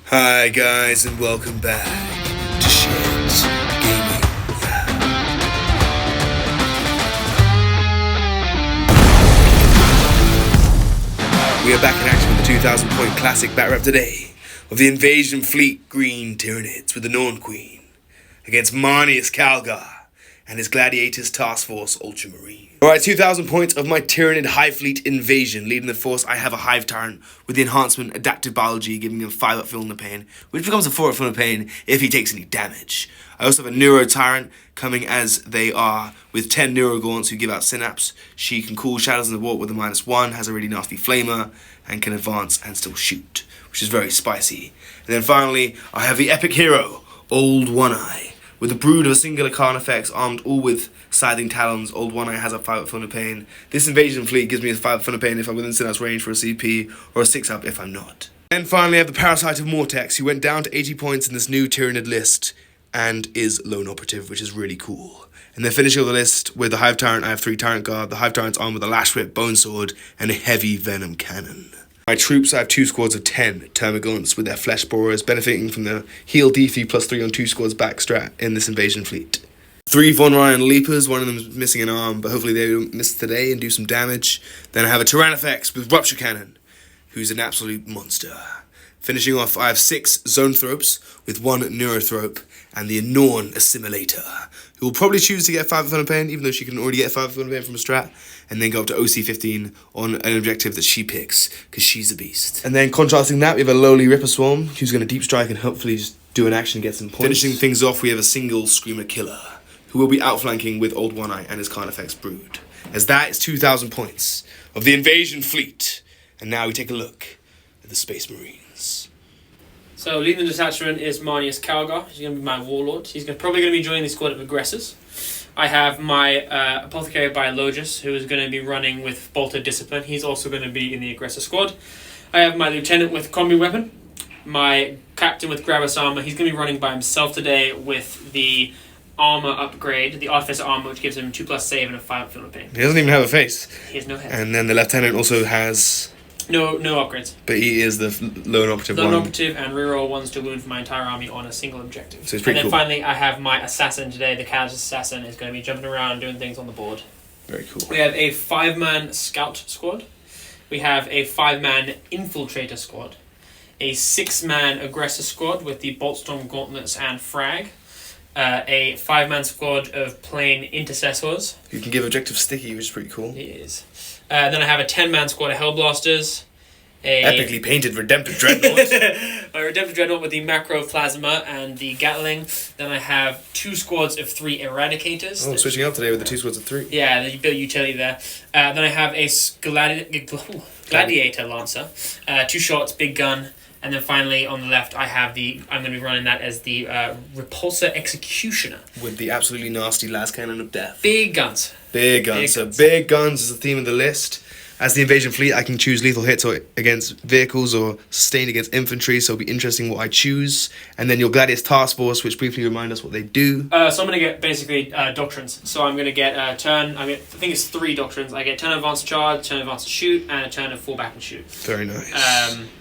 Hi guys and welcome back to Shed's Gaming. We are back in action with the 2,000 point classic bat rep today of the Invasion Fleet Green Tyranids with the Norn Queen against Marnius Calgar and his Gladiators Task Force Ultramarines. Alright, 2,000 points of my Tyranid High Fleet Invasion. Leading the force, I have a Hive Tyrant with the enhancement Adaptive Biology, giving him 5 up Feeling the Pain, which becomes a 4 up Feeling the Pain if he takes any damage. I also have a Neuro Tyrant coming as they are with 10 Neuro Gaunts who give out Synapse. She can cool Shadows in the Warp with a -1, has a really nasty Flamer, and can advance and still shoot, which is very spicy. And then finally, I have the Epic Hero, Old One Eye. With a Brood of a singular Karn effects, armed all with Scything Talons, Old One Eye has a 5 up Feeling the Pain. This Invasion Fleet gives me a 5 up Feeling the Pain if I'm within Synapse range for a CP, or a 6 up if I'm not. And finally I have the Parasite of Mortex, who went down to 80 points in this new Tyranid list, and is Lone Operative, which is really cool. And then finishing off the list with the Hive Tyrant, I have 3 Tyrant Guard. The Hive Tyrant's armed with a Lash Whip, Bone Sword, and a Heavy Venom Cannon. My troops, I have 2 squads of 10 Termagants with their Flesh Borers, benefiting from the Heal Defy +3 on 2 squads back strat in this Invasion Fleet. 3 Von Ryan Leapers, one of them is missing an arm, but hopefully they don't miss today and do some damage. Then I have a Tyrannifex with Rupture Cannon, who's an absolute monster. Finishing off, I have 6 Zoanthropes with 1 Neurothrope and the Norn Assimilator, who will probably choose to get 5 Feeling Pain, even though she can already get 5 Feeling Pain from a strat, and then go up to OC15 on an objective that she picks, because she's a beast. And then contrasting that, we have a lowly Ripper Swarm, who's going to Deep Strike and hopefully just do an action and get some points. Finishing things off, we have a single Screamer Killer, who will be outflanking with Old One Eye and his Carnifex Brood. As that is 2,000 points of the Invasion Fleet. And now we take a look at the Space Marines. So leading the detachment is Marnius Calgar. He's going to be my Warlord. He's probably going to be joining the squad of Aggressors. I have my Apothecary Biologist, who is going to be running with Bolter Discipline. He's also going to be in the Aggressor squad. I have my Lieutenant with Combi Weapon. My Captain with Gravis Armor. He's going to be running by himself today with the Armor upgrade, the Artificer Armor, which gives him 2+ save and a 5 up Feeling Pain. He doesn't even have a face. He has no head. And then the Lieutenant also has... No upgrades. But he is the Lone Operative Lone Operative and reroll 1s to wound for my entire army on a single objective. So it's pretty cool. cool. Finally, I have my Assassin today. The Callous Assassin is going to be jumping around doing things on the board. Very cool. We have a 5-man Scout squad. We have a 5-man Infiltrator squad. A 6-man Aggressor squad with the Boltstorm Gauntlets and Frag. A 5-man squad of plain Intercessors. You can give objective sticky, which is pretty cool. It is. Then I have a 10-man squad of Hellblasters. Epically painted Redemptive Dreadnought. My Redemptive Dreadnought with the Macro Plasma and the Gatling. Then I have 2 squads of 3 Eradicators. Oh, switching up today with the 2 squads of 3. Yeah, the bit of utility there. Then I have a Gladiator Lancer. 2 shots, big gun. And then finally, on the left, I'm going to be running that as the Repulsor Executioner. With the absolutely nasty Last Cannon of Death. Big guns. Big guns. Big guns is the theme of the list. As the Invasion Fleet, I can choose lethal hits against vehicles or sustained against infantry, so it'll be interesting what I choose. And then your Gladius Task Force, which briefly remind us what they do. So I'm going to get basically Doctrines. So I'm going to get a turn, I think it's 3 Doctrines. I get turn advance charge, turn advance shoot, and a turn of fall back and shoot. Very nice.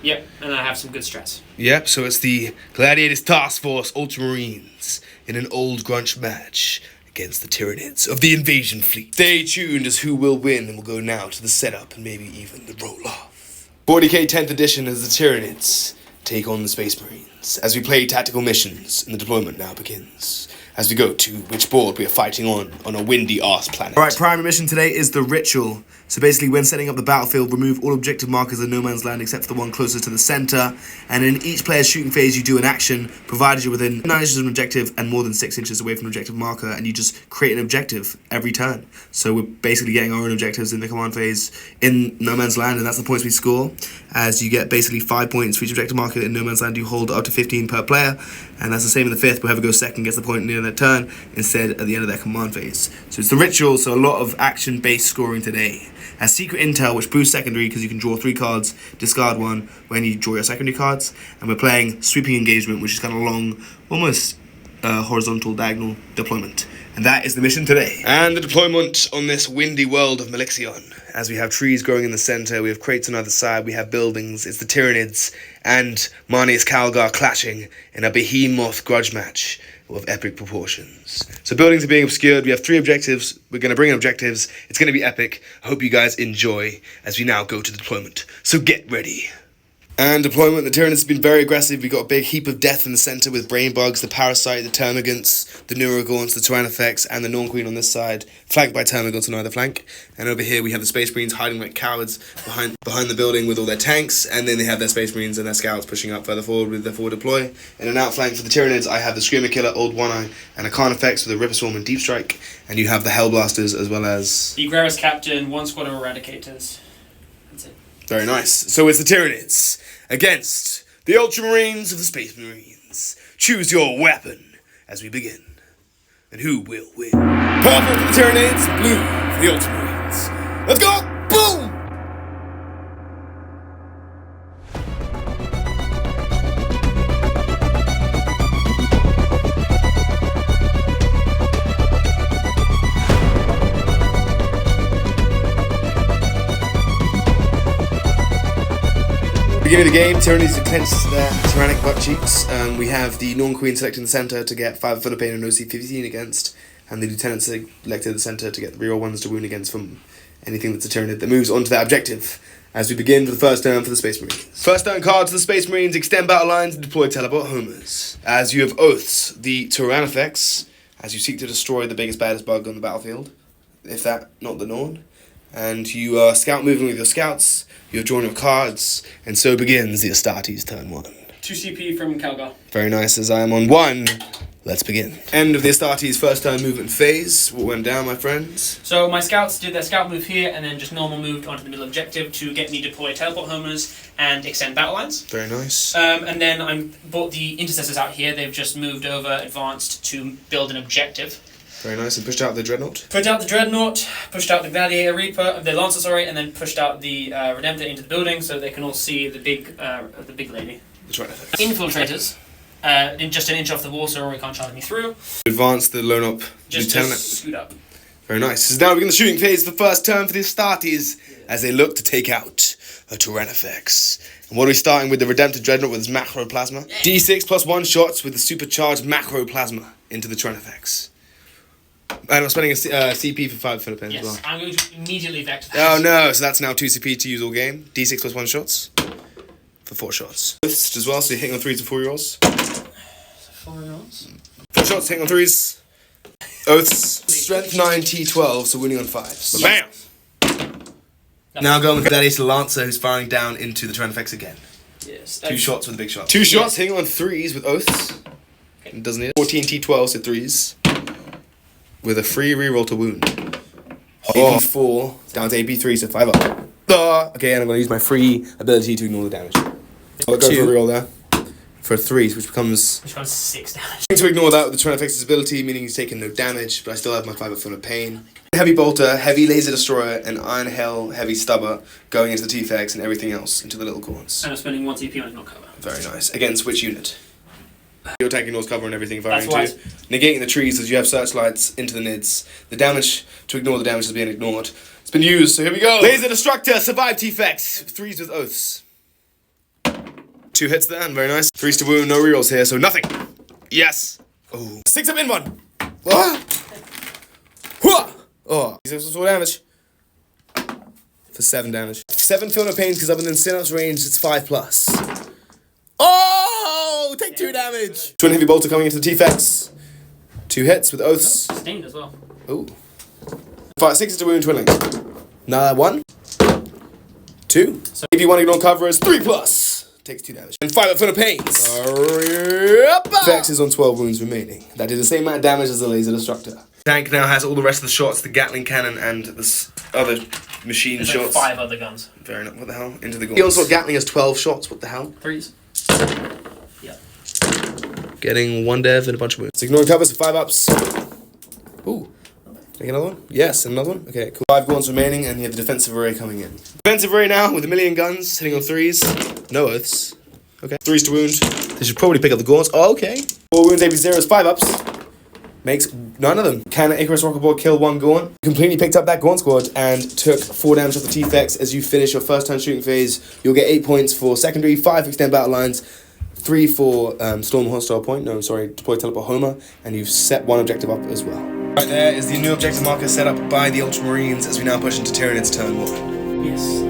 Yep, and I have some good strats. Yep, so it's the Gladiators Task Force Ultramarines in an old grunge match against the Tyranids of the Invasion Fleet. Stay tuned as who will win, and we'll go now to the setup and maybe even the roll-off. 40k 10th edition as the Tyranids take on the Space Marines as we play tactical missions, and the deployment now begins. As we go to which board we are fighting on a windy arse planet. Alright, primary mission today is the Ritual. So basically, when setting up the battlefield, remove all objective markers in no man's land except for the one closest to the center. And in each player's shooting phase, you do an action, provided you're within 9 inches of an objective and more than 6 inches away from an objective marker, and you just create an objective every turn. So we're basically getting our own objectives in the command phase in no man's land, and that's the points we score. As you get basically 5 points for each objective marker in no man's land, you hold up to 15 per player, and that's the same in the 5th. Whoever goes second gets the point near their turn instead at the end of their command phase. So it's the Ritual, so a lot of action-based scoring today. As Secret Intel, which boosts secondary because you can draw 3 cards, discard 1 when you draw your secondary cards. And we're playing Sweeping Engagement, which is kind of long, almost horizontal diagonal deployment. And that is the mission today. And the deployment on this windy world of Melixion. As we have trees growing in the center, we have crates on either side, we have buildings. It's the Tyranids and Marneus Calgar clashing in a behemoth grudge match of epic proportions. So buildings are being obscured. We have 3 objectives. We're going to bring in objectives. It's going to be epic. I hope you guys enjoy as we now go to the deployment. So get ready. And deployment, the Tyranids has been very aggressive. We've got a big heap of death in the center with brain bugs, the parasite, the termagants, the neurogaunts, the Tyrannifex, and the Norn Queen on this side, flanked by termagants on either flank. And over here we have the Space Marines hiding like cowards behind the building with all their tanks, and then they have their Space Marines and their scouts pushing up further forward with their forward deploy. In an outflank for the Tyranids, I have the Screamer Killer, Old One Eye, and a Carnifex with a Ripper Swarm and Deep Strike, and you have the Hellblasters as well as the Gravis Captain, 1 squad of Eradicators. That's it. Very nice. So it's the Tyranids against the Ultramarines of the Space Marines. Choose your weapon as we begin. And who will win? Purple for the Tyranids, blue for the Ultramarines. Let's go! Boom! Beginning of the game, Tyranids have clenched their tyrannic butt cheeks. We have the Norn Queen selected in the centre to get 5 Philippine and OC 15 against, and the Lieutenant selected in the centre to get the reroll 1s to wound against from anything that's a Tyranid that moves on to that objective. As we begin with the first turn for the Space Marines. First turn cards for the Space Marines, extend battle lines and deploy teleport homers. As you have Oaths, the Tyrannifex, as you seek to destroy the biggest, baddest bug on the battlefield, if that, not the Norn. And you are scout moving with your scouts, you're drawing your cards, and so begins the Astartes turn 1. 2 CP from Calgar. Very nice, as I am on 1. Let's begin. End of the Astartes first turn movement phase. What went down, my friends? So my scouts did their scout move here, and then just normal moved onto the middle objective to get me deploy teleport homers and extend battle lines. Very nice. And then I brought the intercessors out here. They've just moved over, advanced to build an objective. Very nice, and pushed out the Dreadnought. Pushed out the Dreadnought, pushed out the Gladiator Reaper, the Lancer, sorry, and then pushed out the Redemptor into the building so they can all see the big lady. That's right. Infiltrators, just an inch off the wall so Rory can't charge me through. Advance the Lone Up Just Lieutenant. scoot up. Very nice. So now we begin the shooting phase of the first turn for the Astartes as they look to take out a Tyrannifex. And what are we starting with? The Redemptor Dreadnought with its Macro Plasma. Yeah. D6 plus 1 shots with the supercharged Macro Plasma into the Tyrannifex. And I'm spending a CP for 5 Philippines as well. I'm going to immediately vector that. Oh no, so that's now 2 CP to use all game. D6 plus 1 shots for 4 shots. Oaths as well, so you're hitting on 3s and 4 year olds. 4 year olds. 4 shots, hitting on 3s. Oaths, strength 9, T12, so winning on 5s. Yes. Bam! Now going with Gladiator Lancer, who's firing down into the Tyrannifex again. Yes. 2 shots with a big shot. 2 shots, hitting on 3s with Oaths. Okay. Doesn't need it. 14 T12, so 3s. With a free reroll to wound. AP4 down to AP3, so 5 up. Okay, and I'm going to use my free ability to ignore the damage. I'll go for a reroll there. For 3, which becomes 6 damage. To ignore that with the Tyrannifex's ability, meaning he's taken no damage, but I still have my 5 up full of pain. Heavy Bolter, Heavy Laser Destroyer, and Iron Hell Heavy Stubber going into the T-Fex and everything else into the little corners. And I'm spending 1 CP on ignore cover. Very nice. Against which unit? You're attacking North cover and everything firing That's too. Negating the trees as you have searchlights into the nids. The damage, to ignore the damage is being ignored. It's been used, so here we go. Laser Destructor, survive T-Fex. 3s with Oaths. 2 hits there, and very nice. 3s to wound, no rerolls here, so nothing. Yes. Oh. 6 up in 1. Oh. 6 for 4 damage. For 7 damage. 7 feel no pain because other than Synapse range, it's 5 plus. Oh! Take 2 damage. Twin Heavy Bolter coming into the T-Fex. 2 hits with Oaths. Stained as well. Ooh. 6 to wound Twinling. Another 1. 2. So if you want to ignore coverers, 3 plus. Takes 2 damage. And 5 up for the pains. T-Fex is on 12 wounds remaining. That did the same amount of damage as the Laser Destructor. Tank now has all the rest of the shots, the Gatling Cannon and the other machine There's shots. like 5 other guns. Fair enough. What the hell? Into the guns. He also Gatling has 12 shots. What the hell? 3s. Yeah. Getting 1 dev and a bunch of wounds. So ignoring covers for 5 ups. Ooh. Take another one? Yes, another one? Okay, cool. 5 guns remaining, and you have the defensive array coming in. Defensive array now with 1,000,000 guns, hitting on 3s. No Oaths. Okay. 3s to wound. They should probably pick up the gaunts. Oh, okay. 4 wounds, AP0 is 5 ups. makes none of them. Can Icarus Rocket Ball kill one Gaunt? Completely picked up that Gaunt squad and took 4 damage off the T-Fex. As you finish your first turn shooting phase, you'll get 8 points for secondary, 5 extend battle lines, 3 for Storm Hostile Point, deploy Teleport Homer, and you've set 1 objective up as well. Right there is the new objective marker set up by the Ultramarines as we now push into Tyranids turn 1. Yes.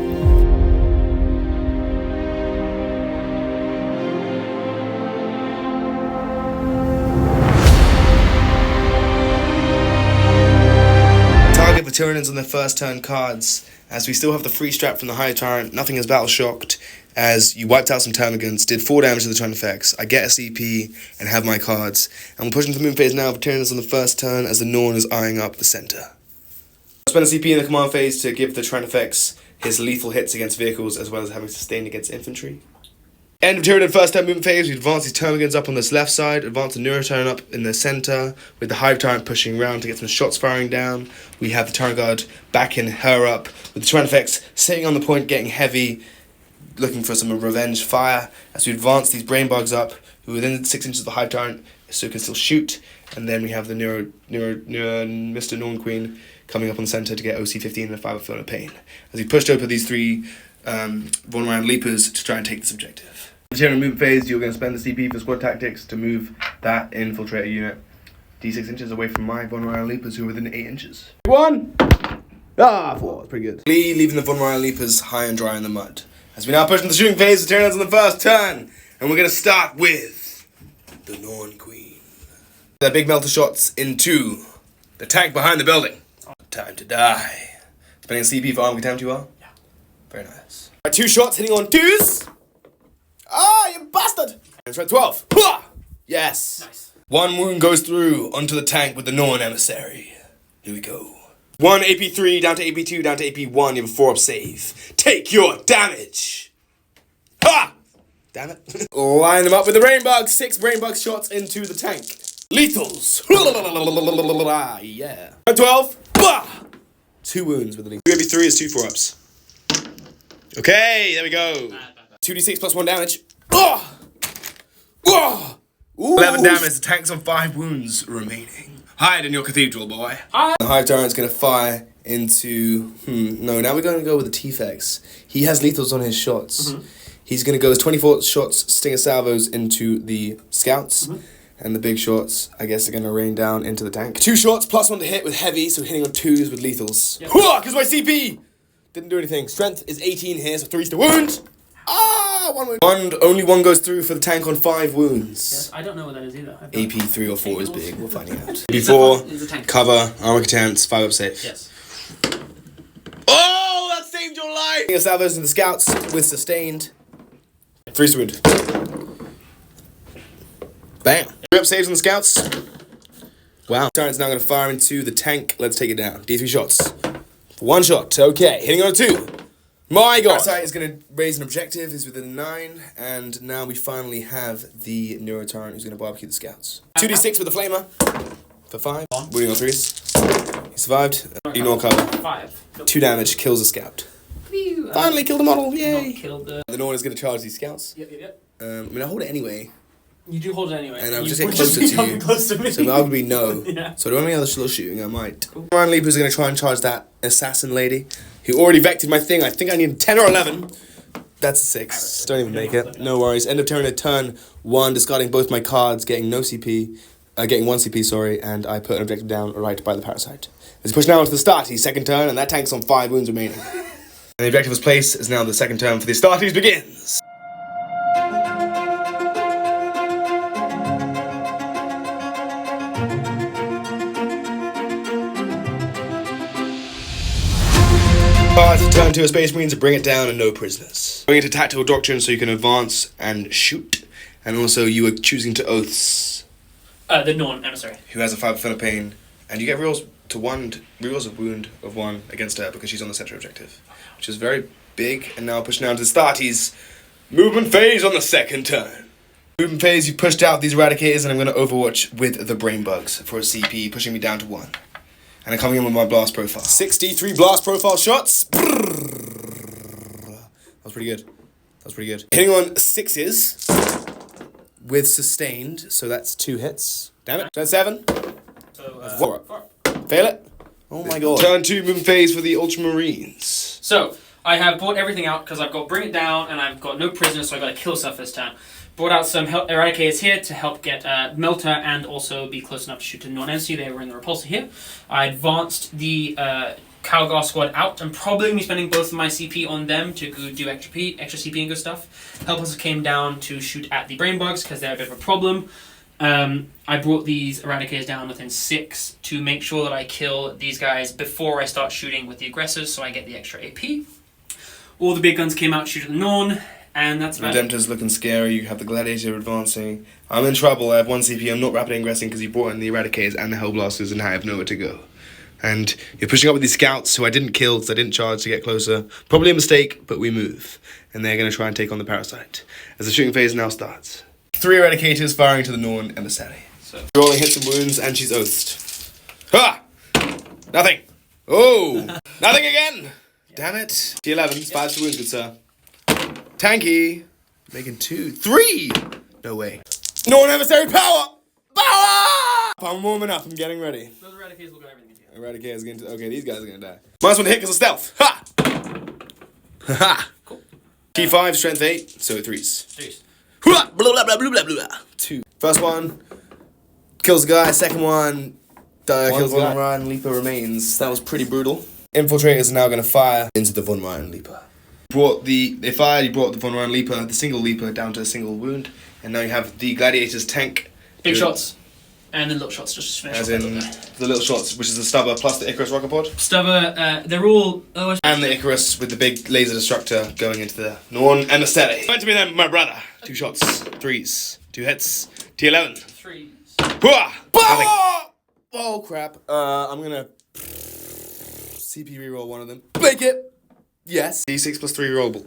Target for Tyranids on their first turn cards, as we still have the free strap from the High Tyrant. Nothing is battle shocked, as you wiped out some termagants, did 4 damage to the Tyranids. I get a CP and have my cards. And we're pushing to the moon phase now for Tyranids on the first turn, as the Norn is eyeing up the center. I spend a CP in the command phase to give the Tyranids his lethal hits against vehicles, as well as having sustained against infantry. End of Tyranid first turn movement phase, we advance these termagants up on this left side, advance the Neuroturn up in the center, with the Hive Tyrant pushing around to get some shots firing down. We have the Tyrant Guard backing her up, with the Tyranids sitting on the point, getting heavy, looking for some revenge fire. As we advance these brain bugs up, who are within 6 inches of the Hive Tyrant, so can still shoot. And then we have the Mr. Norn Queen coming up on the center to get OC-15 and a 5 of Phone of Pain. As we pushed over these 3 Von Leapers to try and take this objective. Here in move phase, you're going to spend the CP for squad tactics to move that infiltrator unit D6 inches away from my Von Leapers, who are within 8 inches. 1! 4. That's pretty good. Leaving the Von Leapers high and dry in the mud. As we now push into the shooting phase, the Tyranids on the first turn, and we're going to start with the Norn Queen. Their big melter shots into the tank behind the building. Time to die. Depending on CP for armor contempt you are? Yeah. Very nice. Right, 2 shots hitting on 2s. Ah, you bastard! That's right, 12. Yes. Nice. 1 wound goes through onto the tank with the Norn Emissary. Here we go. 1 AP3 down to AP2 down to AP1. You have a 4-up save. Take your damage. Ha! Damn it. Line them up with the brain bugs. 6 brain bug shots into the tank. Lethals. Yeah. 12. 2 wounds with the lethal. 2 AP3 is 2 4-ups. Okay, there we go. 2d6 plus 1 damage. 11 damage. The tank's on 5 wounds remaining. Hide in your cathedral, boy. The Hive Tyrant's gonna fire into... No, now we're gonna go with the T-Fex. He has lethals on his shots. He's gonna go with 24 shots, stinger salvos into the scouts. And the big shots, I guess, are gonna rain down into the tank. 2 shots plus 1 to hit with heavy, so hitting on 2s with lethals. Because my CP didn't do anything. Strength is 18 here, so 3's to wound. 1 wound. Only 1 goes through for the tank on 5 wounds. Yes, I don't know what that is either. AP 3 or 4 is big. We're finding out. AP4, cover, armor contempt, 5-up safe. Yes. Oh, that saved your life! Salvos in the scouts with sustained. 3's to wound. Bam. 3-up saves on the scouts. Wow. Tyrant's now going to fire into the tank. Let's take it down. D3 shots. 1 shot. Okay. Hitting on a 2. My god! Parasite is going to raise an objective, is within a 9, and now we finally have the Neurotyrant who's going to barbecue the scouts. 2d6 with the Flamer for 5. Wounding on 3s. He survived. Ignore cover. 5. 2 damage, kills a scout. Finally killed the model, yay! The Norn is going to charge these scouts. Yep. I mean, I hold it anyway. You do hold it anyway. And I'm just getting closer to you. Close to me. So arguably no. Yeah. So do any other little shooting, I might. Cool. Ryan Leaper's going to try and charge that assassin lady, who already vected my thing. I think I need 10 or 11. That's a 6. Don't even make it. No worries. End of turn 1, discarding both my cards, getting no CP, getting 1 CP, sorry, and I put an objective down right by the parasite. As he pushed now into the Astartes, second turn, and that tank's on 5 wounds remaining. And the objective was placed, as now the second turn for the Astartes begins. Turn to a Space Marine to bring it down and no prisoners. Going into Tactical Doctrine so you can advance and shoot. And also you are choosing to Oaths. The Norn Emissary. Who has a 5 of pain. And you get rerolls of wound of 1 against her because she's on the center objective. Which is very big. And now pushing down to the Astartes. Movement phase on the second turn. Movement phase, you pushed out these Eradicators and I'm going to Overwatch with the Brain Bugs for a CP, pushing me down to 1. And I'm coming in with my blast profile. 63 blast profile shots. That was pretty good. Hitting on 6s with sustained, so that's 2 hits. Damn it. Turn 7. 4 up. Fail it. Oh my god. Turn 2 movement phase for the Ultramarines. So, I have brought everything out because I've got Bring It Down and I've got no prisoners, so I've got to kill stuff this turn. Brought out some Eradicators here to help get Melter and also be close enough to shoot a non-entity. They were in the repulsor here. I advanced the Calgar squad out. I'm probably going to be spending both of my CP on them to go do extra CP and good stuff. Helpers came down to shoot at the Brain Bugs because they're a bit of a problem. I brought these Eradicators down within 6 to make sure that I kill these guys before I start shooting with the aggressors, so I get the extra AP. All the big guns came out to shoot at the Norn, and that's about it. Redemptor's looking scary, you have the Gladiator advancing. I'm in trouble, I have 1 CP, I'm not rapidly aggressing because you brought in the Eradicators and the Hellblasters and I have nowhere to go. And you're pushing up with these scouts who I didn't kill because I didn't charge to get closer. Probably a mistake, but we move. And they're going to try and take on the Parasite. As the shooting phase now starts. 3 Eradicators firing to the Norn emissary. So rolling hits and wounds, and she's oathed. Ha! Nothing. Oh! Nothing again! Damn it. T11, 5 to wound, good sir. Tanky. Making 2. 3! No way. Norn emissary power! Power! I'm warming up, I'm getting ready. Those Eradicators will go everything into you. Eradicators are going to... Okay, these guys are going to die. Minus 1 to hit because of stealth. Ha! Ha! Cool. T5, strength 8, so 3s. 3s. Blah, blah, blah, blah, blah, blah. 2. First one kills the guy. Second one kills the Von Ryan Leaper remains. That was pretty brutal. Infiltrators are now going to fire into the Von Ryan Leaper. They fired. You brought the Von Ryan Leaper, the single Leaper, down to a single wound, and now you have the Gladiator's tank. Big shots. And then little shots, just finish. As in the little shots, which is the Stubber plus the Icarus rocket pod. Stubber, they're all... and the Icarus with the big laser destructor going into the Norn emissary. Went to me then, my brother. 2 shots, 3s, 2 hits, T11. 3s. Oh crap. I'm gonna CP reroll one of them. Make it! Yes. D6 plus 3 rollable.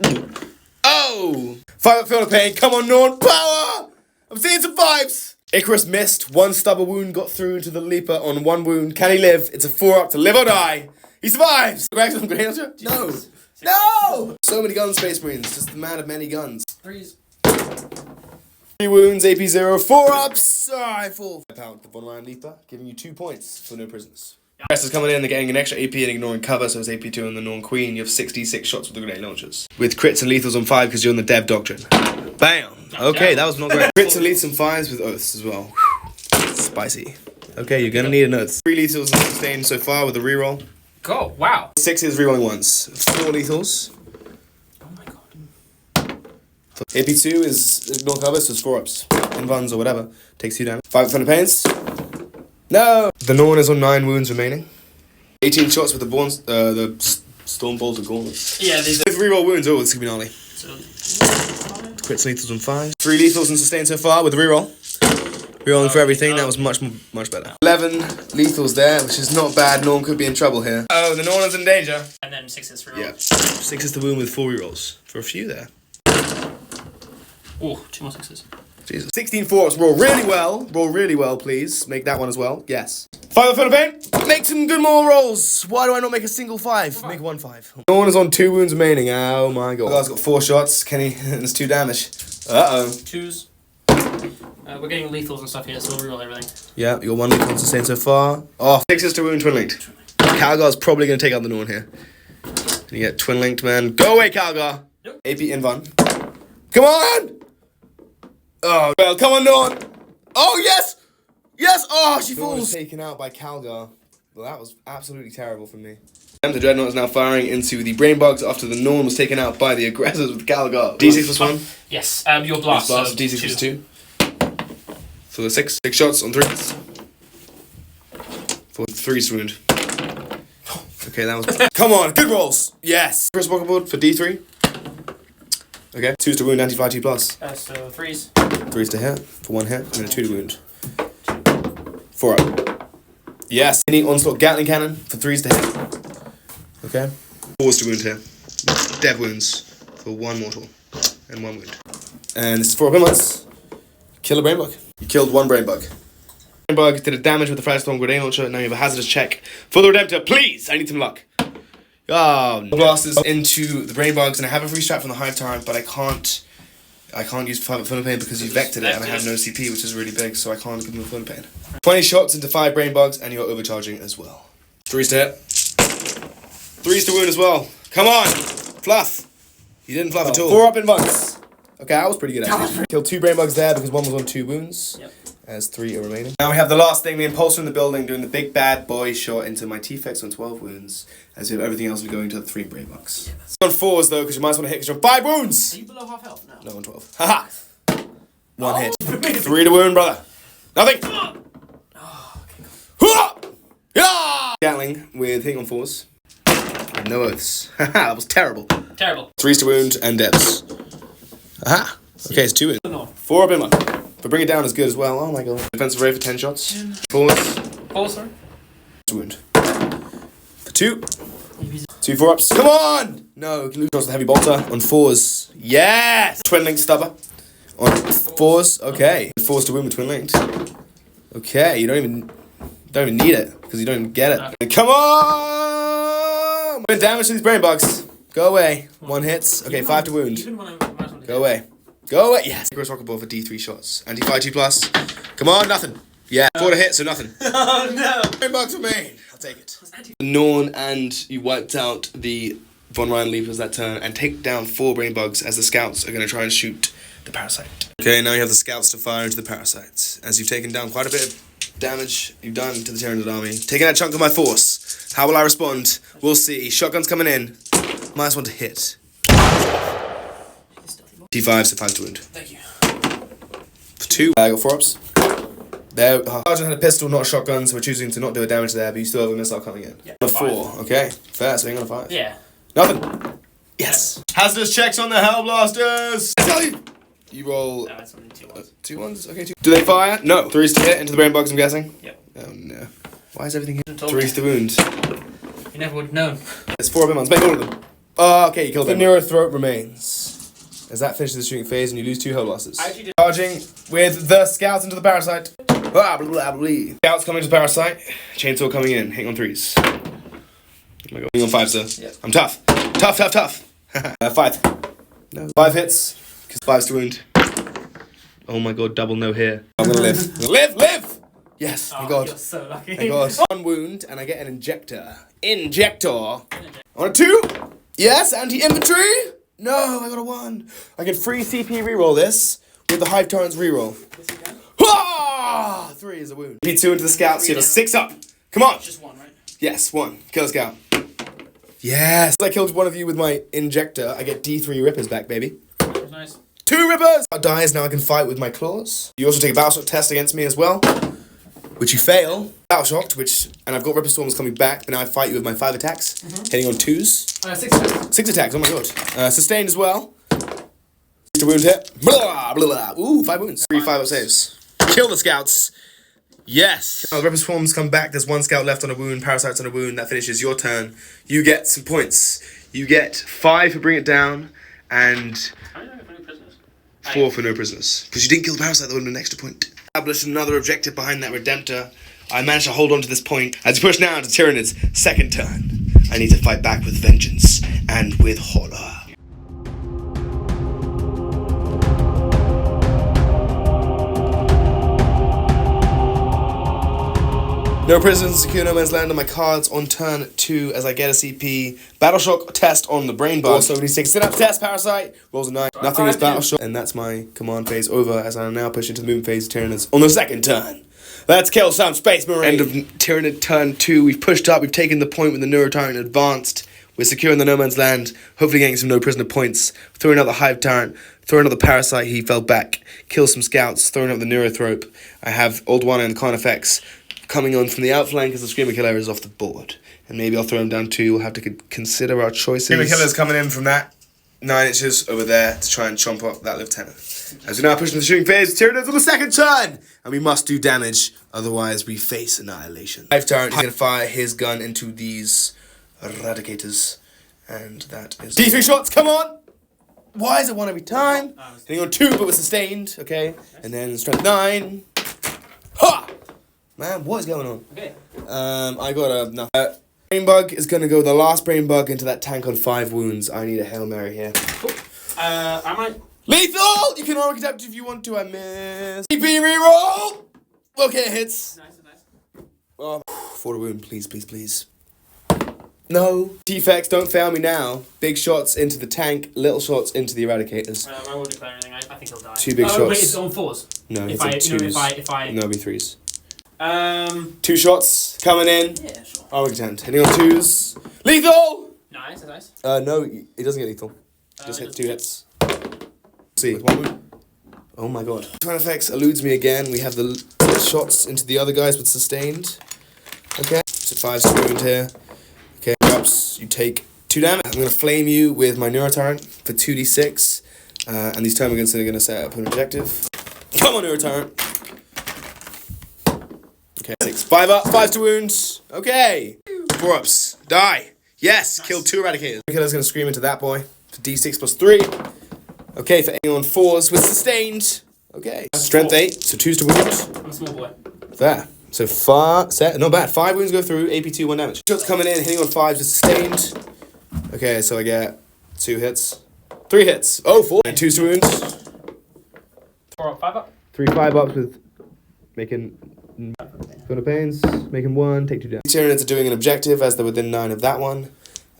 Oh! 5 up, feel the pain. Come on, Norn. Power! I'm seeing some 5s. Icarus missed. 1 Stubber wound got through into the Leaper on 1 wound. Can he live? It's a 4 up to live or die. He survives. No. No! So many guns, Space Marines. Just the man of many guns. 3s. 3 wounds, AP 0, 4 ups. I fall. Pound the Von Ryan Leaper, giving you 2 points for no prisoners. Yep. Rest is coming in, they're getting an extra AP and ignoring cover, so it's AP 2 on the Norn Queen. You have 66 shots with the grenade launchers. With crits and lethals on 5 because you're on the Dev Doctrine. Bam! Okay, that was not great. Crits and lethals on 5s with oaths as well. Spicy. Okay, you're gonna need an oath. 3 lethals and sustained so far with a reroll. Go, wow. 6 is rerolling once. 4 lethals. AP2 is ignore cover, so it's 4 ups. Invuns or whatever. Takes 2 damage. 5 thunder pains. No! The Norn is on 9 wounds remaining. 18 shots with the Stormbolt of Gauntlets. Yeah, these are... With reroll wounds, oh, this could be gnarly. So, crits and lethals on 5. 3 lethals and sustained so far with a reroll. Rerolling for everything, that was much better. 11 lethals there, which is not bad. Norn could be in trouble here. Oh, the Norn is in danger. And then 6 is reroll. Yeah. 6 is the wound with 4 rerolls. For a few there. Oh, 2 more 6s. Jesus. 16 4s. Roll really well. Roll really well, please. Make that one as well. Yes. 5 up for the pain. Make some good more rolls. Why do I not make a single 5? Make 1 5. Norn is on 2 wounds remaining. Oh my god. The guy's got 4 shots. Kenny, there's 2 damage. Uh-oh. 2s. We're getting lethals and stuff here, so we'll reroll everything. Yeah, you got 1 lethal sustained so far. Oh, 6 is to wound twin linked. Calgar's probably going to take out the Norn here. And you get twin linked, man. Go away, Calgar. Nope. AP Invun. Come on! Oh, well, come on, Norn! Oh, yes! Yes! Oh, she falls! Taken out by Calgar. Well, that was absolutely terrible for me. The Dreadnought is now firing into the Brain Bugs after the Norn was taken out by the aggressors with Calgar. D6 plus 1? Yes, your blast. So D6 plus 2. For the 6 shots on 3s. For 3's wound. Okay, that was... Come on, good rolls! Yes! First rocket board for D3. Okay, 2's to wound, anti-fire 2 plus. So 3s. 3's to hit, for 1 hit, and then a 2 to wound. 4 up. Yes! Any onslaught Gatling cannon for 3's to hit. Okay. 4's to wound here. Dev wounds for 1 mortal and 1 wound. And this is 4 up. Kill a brain bug. You killed 1 brain bug. Brain bug did a damage with the Firestorm grenade launcher. Now you have a hazardous check for the Redemptor. Please! I need some luck. Oh, blasters into the brain bugs, and I have a free strat from the Hive Tyrant, but I can't use 5 up Thunder Pain because you vectored it, and I have no CP, which is really big, so I can't give them a Thunder Pain. 20 shots into 5 brain bugs, and you're overcharging as well. 3s to hit. 3s to wound as well. Come on! Fluff! You didn't fluff at all. 4 up in bugs. Okay, that was pretty good actually. Killed 2 brain bugs there because one was on 2 wounds. Yep. As 3 are remaining. Now we have the last thing, the impulsor in the building, doing the big bad boy shot into my T-Fex on 12 wounds, as if everything else will be going to the 3 brain bugs. Yeah, on 4s though, because you might as well hit because you're on 5 wounds! Are you below half health now? No, on 12. Haha! 1 hit. 3 to wound, brother. Nothing! Oh, okay, yeah! Gatling with hitting on 4s. And no oaths. Haha, that was terrible. Terrible. 3s to wound and depths. Aha! Okay, it's 2 wounds. 4 up in one. But bring it down is good as well. Oh my god. Defensive ray for 10 shots. 4s. Pulse, sorry. Wound. For 2. 2 4-ups. Come on! No, you can lose shots with heavy bolter. On 4s. Yes! Twin link stubber. On 4s. Okay. 4s to wound with twin linked. Okay, you don't even need it because you don't even get it. Okay. Come on! Doing damage to these brain bugs. Go away. 1 hits. Okay, 5 to wound. Go away. Go away. Yes. Gross rocket ball for D3 shots. Anti-fire 2+. Come on, nothing. Yeah, 4 to hit, so nothing. Oh no! Brain bugs remain. I'll take it. Norn, and you wiped out the Von Ryan Leapers that turn and take down 4 brain bugs as the scouts are going to try and shoot the parasite. Okay, now you have the scouts to fire into the parasites. As you've taken down quite a bit of damage you've done to the Tyranids army. Taking that chunk of my force. How will I respond? We'll see. Shotgun's coming in. Minus 1 to hit. T5, so 5 to wound. Thank you. For 2, I got 4-ups. There, Sergeant had a pistol, not a shotgun, so we're choosing to not do a damage there, but you still have a missile coming in. Yeah. On a 4, okay. Fair, so you're on a 5. Yeah. Nothing. Yes. Hazardous checks on the Hellblasters! I tell you! You roll... No, that's only 2 ones. 2 ones? Okay, 2. Do they fire? No. 3s to hit into the brain bugs, I'm guessing? Yep. Oh no. Why is everything here? 3s to wound. You never would have known. There's 4 big ones. Make all of them. Oh, okay, you killed them. The Neuro Throat remains. As that finishes the shooting phase and you lose 2 Hellblasters. Charging with the scouts into the parasite. Blah, blah, blah, blah. Scouts coming to the parasite. Chainsaw coming in. Hitting on 3s. Oh my god. Hitting on 5s, sir. Yep. I'm tough. Tough, tough, tough. 5. No. 5 hits. Because 5's to wound. Oh my god, double no here. I'm gonna live. Live! Yes, thank god. You're so lucky. Thank god. 1 wound and I get an injector. Injector. On a 2. Yes, anti-infantry. No, I got a 1. I can free CP reroll this with the Hive Torrents reroll. Yes, you can. Ah! 3 is a wound. P2 into the scouts, so you have a 6 up. Come on. Just 1, right? Yes, 1. Kill a scout. Yes. I killed one of you with my injector. I get D3 rippers back, baby. That's nice. 2 rippers! Dies, now I can fight with my claws. You also take a battle shock test against me as well, which you fail. Battle shocked, and I've got Ripper Storms coming back, but now I fight you with my 5 attacks, hitting on 2s. 6 attacks. 6 attacks, oh my god. Sustained as well. To wound hit. Blah, blah, blah. Ooh, 5 wounds. 3 5-up saves. Kill the scouts. Yes. Now the Ripper Swarms come back. There's 1 scout left on a wound, parasites on a wound. That finishes your turn. You get some points. You get 5 for bring it down, and 4 for no prisoners. Because you didn't kill the parasite, that would have been an extra point. Established another objective behind that Redemptor. I managed to hold on to this point. As you push now to Tyranids' 2nd turn. I need to fight back with vengeance and with horror. No prisoners, secure no man's land on my cards on turn 2 as I get a CP. Battle shock test on the brain bug. Also, when he takes sit-up test, parasite, rolls a 9. Nothing is battle shock. And that's my command phase over as I now push into the movement phase Tyranids on the 2nd turn. Let's kill some Space Marine. End of Tyranid turn 2. We've pushed up. We've taken the point with the Neurotyrant advanced. We're securing the no man's land. Hopefully getting some no prisoner points. Throwing out the Hive Tyrant. Throwing out the Parasite. He fell back. Kill some scouts. Throwing out the Neurothrope. I have Old One and Con effects coming on from the outflank as the Screamer Killer is off the board. And maybe I'll throw him down too. We'll have to consider our choices. Screamer Killer's coming in from that 9 inches over there to try and chomp up that lieutenant. As we now push into the shooting phase, Tyranids on the 2nd turn! And we must do damage, otherwise we face annihilation. Hive Tyrant is going to fire his gun into these Eradicators. And that is... D3 shots, come on! Why is it 1 every time? Hitting on 2, but we're sustained, okay? And then strength 9. Ha! Man, what is going on? Okay. I got a... No. Brain Bug is going to go the last Brain Bug into that tank on 5 wounds. I need a Hail Mary here. Cool. I might... Lethal! You can architect if you want to, I miss. CP reroll! Okay, hits. Nice. Oh, for the wound, please, please, please. No. Defects, don't fail me now. Big shots into the tank, little shots into the eradicators. I won't declare anything. I think he'll die. 2 big shots. Wait, it's on 4s. No, If it's I, on 2s. if I. No, it'll be 3s. 2 shots coming in. Yeah, sure. Oh, content. Hitting on 2s. Lethal! Nice. No, it doesn't get lethal. Just hit 2 hits. See, with 1 wound. Oh my god. Sound effects eludes me again. We have the shots into the other guys with sustained. Okay. So 5 wound here. Okay. Perhaps you take 2 damage. I'm going to flame you with my Neurotyrant for 2d6. And these termagants are going to set up an objective. Come on, Neurotyrant. Okay. 6. 5 up. 5 to wounds. Okay. 4 ups. Die. Yes. Nice. Killed 2 eradicators. The killer's going to scream into that boy for d6 plus 3. Okay, for aiming on 4s with sustained. Okay. Strength 8, so 2s to wound. I'm a small boy. There. So far, set, not bad. 5 wounds go through, AP 2, 1 damage. Shots coming in, hitting on 5s with sustained. Okay, so I get 2 hits. 3 hits. Oh, 4. And 2s to wounds. 4 up, 5 up. 3 5 ups with making Fun of Pains, making 1, take 2 damage. Tyranids are doing an objective as they're within 9 of that one.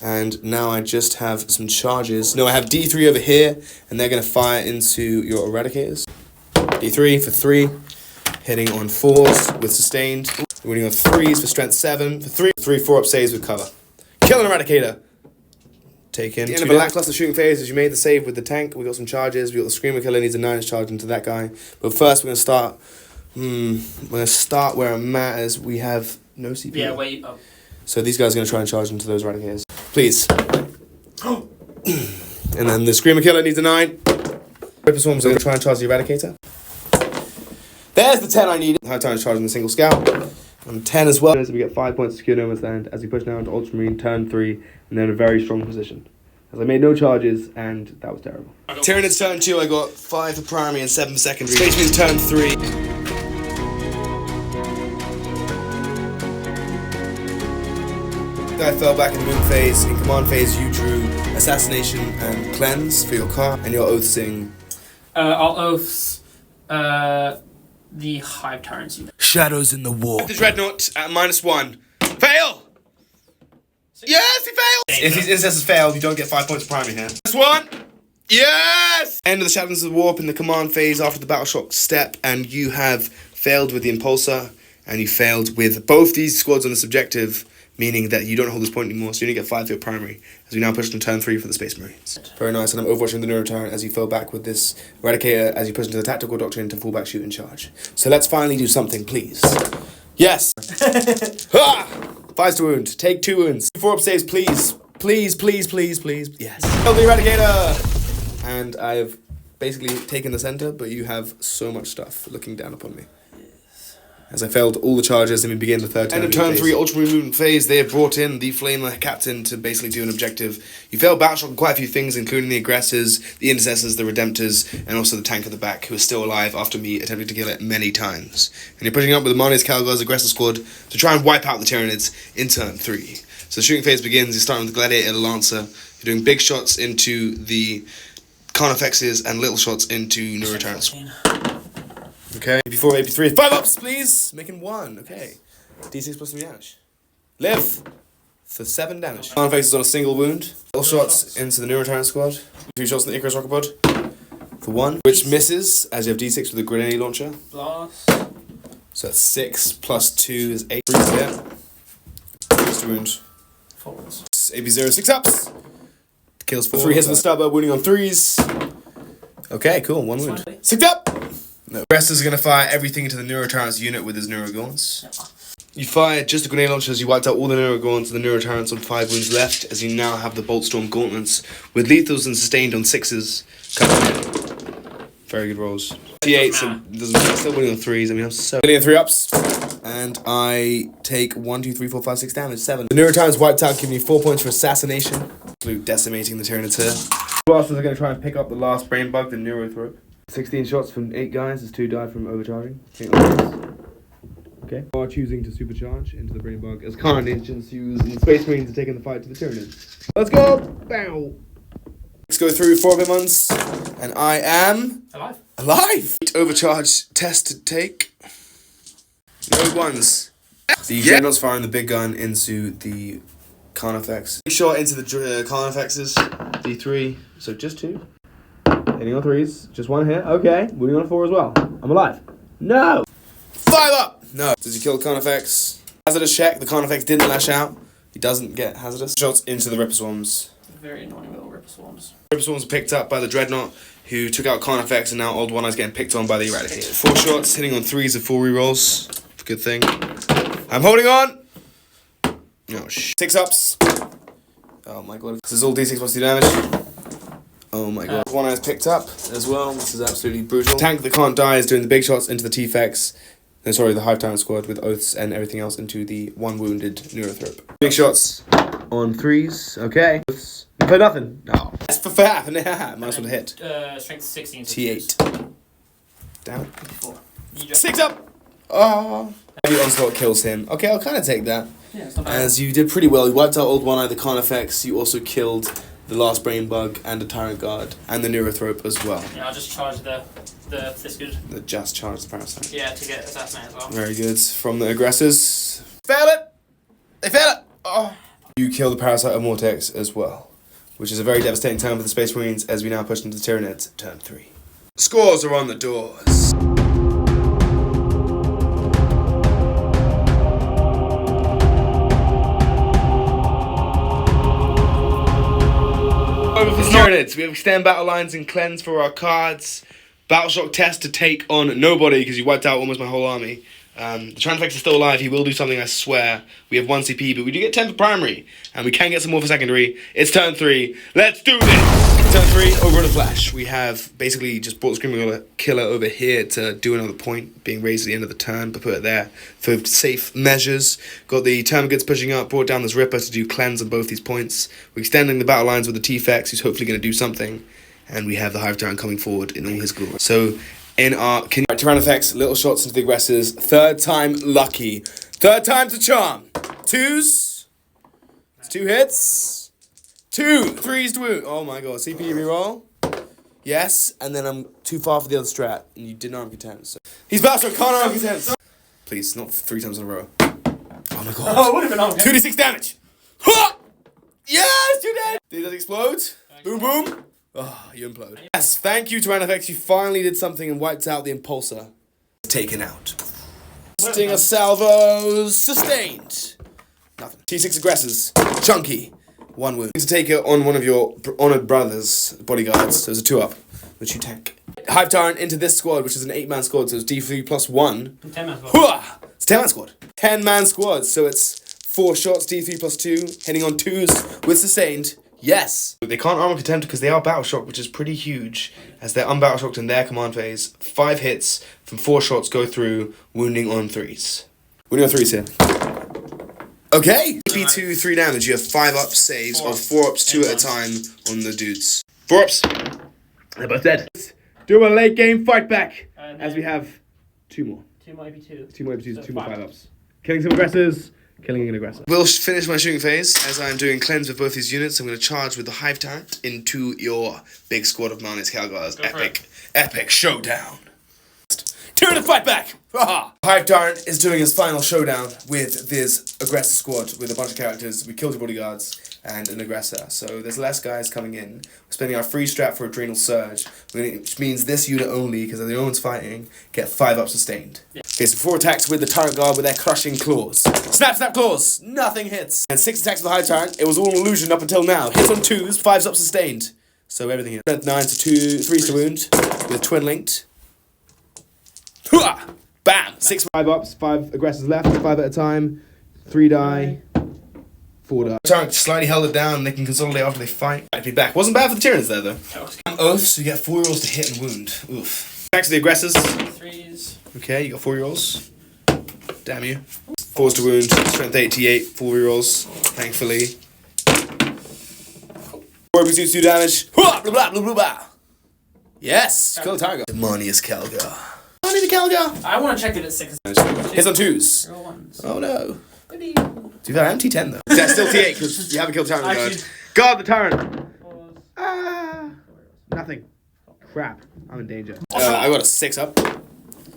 And now I just have some charges. No, I have D3 over here, and they're going to fire into your eradicators. D3 for 3, hitting on 4s with sustained. Winning on 3s for strength 7, for 3 4 up saves with cover. Kill an eradicator. Take in. At the end of a lackluster shooting phase, as you made the save with the tank, we got some charges. We got the Screamer Killer needs a 9 charge into that guy. But first, we're going to start where it matters. We have no CP. Yeah, wait. Oh. So these guys are going to try and charge into those eradicators. Please. And then the Screamer Killer needs a 9. Ripper Swarms are going to try and charge the Eradicator. There's the 10 I needed. High time charging the single scout. And 10 as well. So we get 5 points to secure no man's land as we push down to Ultramarine, turn 3, and they're in a very strong position. As I made no charges, and that was terrible. Tyranids turn 2, I got 5 for primary and 7 for secondary. Space Marines turn 3. Guy fell back in the moon phase. In command phase, you drew Assassination and Cleanse for your car, and your oath sing. I'll oaths the Hive Tyrants. Shadows in the War. The Dreadnought at -1. Fail! Yes, he failed! If his incestors failed, you don't get 5 points of primary here. -1! Yes! End of the Shadows of the Warp in the command phase after the Battle Shock step, and you have failed with the Impulsor, and you failed with both these squads on this objective, meaning that you don't hold this point anymore, so you only get 5 for your primary, as we now push to turn 3 for the Space Marines. Very nice, and I'm overwatching the Neurotyrant as you fell back with this Eradicator as you push into the Tactical Doctrine to fall back, shoot, and charge. So let's finally do something, please. Yes! Ha! 5 to wound. Take 2 wounds. 4 up saves, please. Please, please, please, please. Yes. Kill the Eradicator! And I have basically taken the center, but you have so much stuff looking down upon me. As I failed all the charges, and we begin the third turn. End of turn 3 Ultramarine movement phase. They have brought in the Flamer Captain to basically do an objective. You failed Battle Shock on quite a few things, including the Aggressors, the Intercessors, the Redemptors, and also the tank at the back, who is still alive after me attempting to kill it many times. And you're pushing up with the Marnius Calgar's Aggressor Squad to try and wipe out the Tyranids in turn 3. So the shooting phase begins. You're starting with the Gladiator Lancer. You're doing big shots into the Carnifexes and little shots into Neurotyrants. Okay, AP4, AP3, 5 ups, please! Making 1, okay. D6 plus 3 damage. Live! For 7 damage. Carnifex is on a single wound. Little shots into the Neurotyrant squad. 2 shots in the Icarus Rocket Pod. For 1, which misses, as you have D6 with the grenade launcher. Blast. So that's 6 plus 2 is 8. 3 to hit. 6 to wound. 4s. AP0, 6 ups! Kills 4. 3 hits with the stubber, wounding on 3s. Okay, cool, 1 wound. 6 up! No. Aggressors are going to fire everything into the Neurotyrants unit with his Neurogaunts. You fired just the grenade launchers, you wiped out all the Neurogaunts and the Neurotyrants on 5 wounds left, as you now have the Boltstorm Gauntlets, with lethals and sustained on 6s. Coming in. Very good rolls. T8, so doesn't matter. Still winning on 3s, I mean, I'm so... 3 ups. And I take 1, 2, 3, 4, 5, 6 damage, 7. The Neurotyrants wiped out, giving me 4 points for Assassination. Absolute decimating the Tyranids here. Blasters are going to try and pick up the last Brain Bug, the Neurothrope. 16 shots from 8 guys, as 2 died from overcharging. Okay. We are choosing to supercharge into the Brain Bug as Carnage ensues, and the Space Marines are taking the fight to the Tyranids. Let's go! Bow! Let's go through 4 months, and I am... Alive. Alive! Overcharge test to take. No ones. The Dreadnought's firing the big gun into the Carnifex. Big shot into the Carnifexes. D3. So just 2. Hitting on 3s. Just 1 hit. Okay. Moving on 4 as well. I'm alive. No! 5 up! No. Does he kill the Carnifex? Hazardous check. The Carnifex didn't lash out. He doesn't get hazardous. Shots into the Ripper Swarms. Very annoying little Ripper Swarms. Ripper Swarms are picked up by the Dreadnought, who took out Carnifex, and now Old One Eye's getting picked on by the Eradicator. 4 shots, hitting on 3s of 4 rerolls. Good thing. I'm holding on! Oh, 6 ups. Oh my god. This is all D6 plus 2 damage. Oh my god. One Eye's picked up as well. This is absolutely brutal. Tank that can't die is doing the big shots into the T-Fex. No, sorry, the Hive Tyrant squad with Oaths and everything else into the 1 wounded Neurothrope. Big shots on 3s. Okay. You play nothing. No. That's for half. Nice one to hit. Strength 16. T8. Damn it. 4. 6 up! Oh. Heavy Onslaught kills him. Okay, I'll kind of take that. Yeah, it's not bad. As you did pretty well. You wiped out Old One Eye, the Carnifex. You also killed the last Brain Bug and the Tyrant Guard and the Neurothrope as well. Yeah, I'll just charge the this good. The just charge the Parasite. Yeah, to get Assassinate as well. Very good. From the aggressors. Fail it! They fail it! Oh. You kill the Parasite of Mortex as well, which is a very devastating turn for the Space Marines as we now push into the Tyranids, turn 3. Scores are on the doors. Over for Tyranids, we have extend battle lines and cleanse for our cards. Battle shock test to take on nobody because you wiped out almost my whole army. The Transfix is still alive. He will do something, I swear. We have 1 CP, but we do get 10 for primary, and we can get some more for secondary. It's turn 3. Let's do this! Turn 3, over in a flash. We have basically just brought the Screaming Killer over here to do another point, being raised at the end of the turn, but put it there for safe measures. Got the Termagants pushing up, brought down this Ripper to do cleanse on both these points. We're extending the battle lines with the T-Fex, who's hopefully going to do something. And we have the Hive Tyrant coming forward in all his glory. So, in our Tyrannifex, little shots into the aggressors. 3rd time lucky. 3rd time's a charm. 2s. It's 2 hits. 2. 3s to wound. Oh my god. CP reroll. Yes. And then I'm too far for the other strat. And you didn't arm content. So. He's bastard. Can't arm content. Please, not 3 times in a row. Oh my god. Oh, it would have been on. 2d6 damage. Ha! Yes! 2 dead. Did that explode? Boom, boom. Oh, you implode. Yes, thank you, Tyrannifex. You finally did something and wiped out the Impulsor. Taken out. Stinger salvos. Sustained. Nothing. T6 aggressors. Chunky. 1 wound. To take it on one of your honored brothers, bodyguards. So it's a 2 up, which you tank. Hive Tyrant into this squad, which is an 8-man squad, so it's D3 plus 1. 10-man squad. Hooah! It's a 10-man squad. 10-man squad, so it's 4 shots, D3 plus 2, hitting on 2s with sustained. Yes! They can't armor contempt because they are battle shocked, which is pretty huge, as they're unbattle shocked in their command phase. 5 hits from 4 shots go through, wounding on 3s. Wounding on 3s here. Okay! CP2, 3 damage. You have 5 up saves of 4 ups, 2 at a time on the dudes. 4 ups. They're both dead. Do a late game fight back, as we have 2 more. 2 more AP2. 2 more AP2s, 2 more 5 ups. Killing some aggressors. Killing an aggressor. We'll finish my shooting phase as I'm doing cleanse with both these units. I'm going to charge with the Hive Tyrant into your big squad of Marnius Calgar's epic showdown. Turn the fight back! Hive Tyrant is doing his final showdown with this aggressor squad with a bunch of characters. We killed your bodyguards and an aggressor, so there's less guys coming in. We're spending our free strat for Adrenal Surge, which means this unit only, because the only one's fighting, get 5 up sustained. Yeah. Okay, so 4 attacks with the Tyrant Guard with their crushing claws. Snap, snap, claws! Nothing hits. And 6 attacks with the Hive Tyrant. It was all an illusion up until now. Hits on 2s, 5's up sustained. So everything hits. Strength 9 to 2, 3's to wound, with Twin Linked. Hooah! Bam! 6 5 ups, 5 aggressors left, 5 at a time, 3 die, 4 die. Tyrant slightly held it down, they can consolidate after they fight. Might be back. Wasn't bad for the Tyranids there though. Oaths, you get 4 rolls to hit and wound. Oof. Back to the aggressors. 3s. Okay, you got 4 rolls. Damn you. 4s to wound, strength 8, T8, 4 rerolls, thankfully. 4 AP2, 2 damage. Blah, blah, blah, blah, blah. Yes! Kill the Tyrant. Demonius Calgar. I want to check it at 6. Hits on 2s. Roll 1s. Oh no. Do that, I'm T10 though. That's still T8 because you haven't killed the Tyrant guard. Guard the Tyrant! Ah! Nothing. Crap. I'm in danger. I got a 6 up.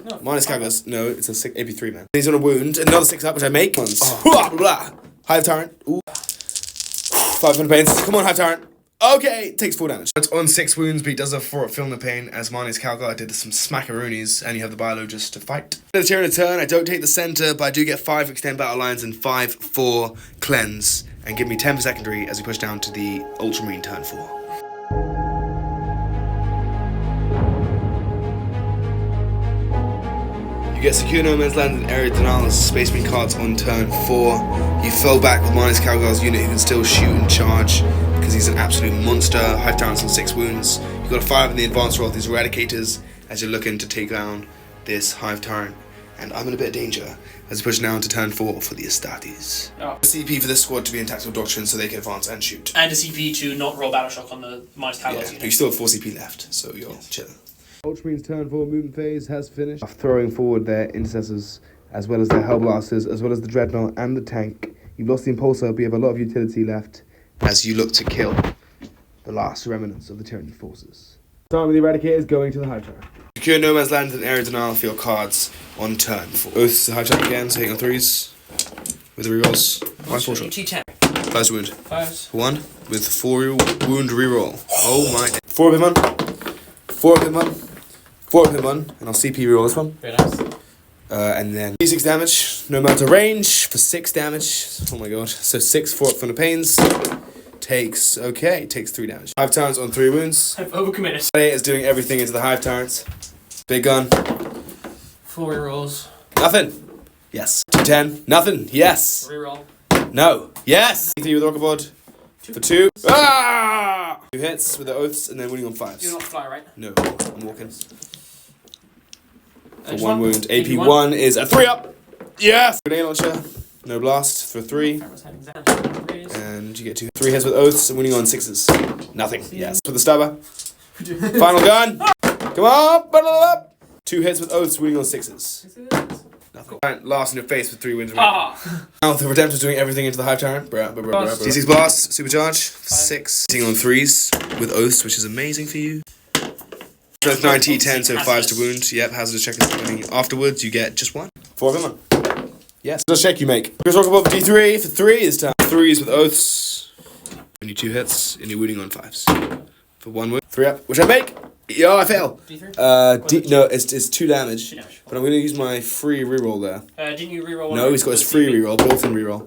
No. Minus Calgar's. No, it's a AP3 man. He's on a wound. Another 6 up, which I make. Blah, blah. Hive Tyrant. Ooh. 500 pains. Come on, Hive Tyrant. Okay, takes 4 damage. It's on 6 wounds, but he does have 4 at Film the Pain, as Marnie's Calgar did some smackaroonies, and you have the Biologist to fight. The Tyranid turn, I don't take the center, but I do get 5 extend battle lines and 5 for cleanse, and give me 10 for secondary as we push down to the Ultramarine turn 4. You get Secure No Man's Land and Area Denial as Space Marine cards on turn 4. You fell back with Marnie's Calgar's unit who can still shoot and charge because he's an absolute monster. Hive Tyrant's on 6 wounds. You've got to fire up in the advanced roll of these Eradicators as you're looking to take down this Hive Tyrant. And I'm in a bit of danger as we push now into turn 4 for the Astartes. Oh. CP for this squad to be in Tactical Doctrine so they can advance and shoot. And a CP to not roll Battle Shock on the minus Calgar's Yeah, unit. but you still have 4 CP left, so you're chilling. Ultramarines' turn 4 movement phase has finished. Throwing forward their Intercessors, as well as their Hellblasters, as well as the Dreadnought and the tank. You've lost the Impulsor, but you have a lot of utility left as you look to kill the last remnants of the Tyranid forces. Starting with the Eradicators, going to the Hive Tyrant. Secure No Man's Land and Area Denial for your cards on turn 4. Oaths to Hive Tyrant again, so hitting on 3s with the rerolls. Why 4 shot? T10. First wound. Fires. 1 with 4 wound reroll. Oh my. 4 of him on. 4 of him on. 4 of him on, and I'll CP reroll this one. Very nice. And then D6 damage, no matter range, for 6 damage. Oh my god. So 6 for from the pains. Takes 3 damage. Hive Tyrants on 3 wounds. I've overcommitted. Today is doing everything into the Hive Tyrants. Big gun. 4 rerolls. Nothing. Yes. 210. Nothing. Yes. Reroll. No. Yes. 3 with the Rocket Bod. For 2. Ah! 2 hits with the Oaths and then winning on 5s. You're not fly, right? No, I'm walking. For 1 wound. AP1 is a 3 up. Yes! Grenade launcher. No blast for 3. And you get 3 hits with Oaths and winning on 6s. Nothing. Yes. For the stabber. Final gun. Come on. Bundle up. 2 hits with Oaths winning on 6s. Nothing. Last in your face with 3 wins. Now the Redemptor's doing everything into the Hive Tyrant. D6 blast, supercharge, 6. Hitting on 3s with Oaths, which is amazing for you. Strength 9 T10, so 5s to wound. Yep, hazardous check is coming. Afterwards, you get just 1. 4 of them on. Yes. Just check you make. Chris Rock above D3 for 3 this time. 3s with Oaths. Only 2 hits, and you're wounding on 5s. For 1 wound. 3 up, which I make. Yo, I fail. D3? No, it's 2 damage. But I'm going to use my free reroll there. Didn't you reroll one? No, he's got his free reroll, built-in reroll,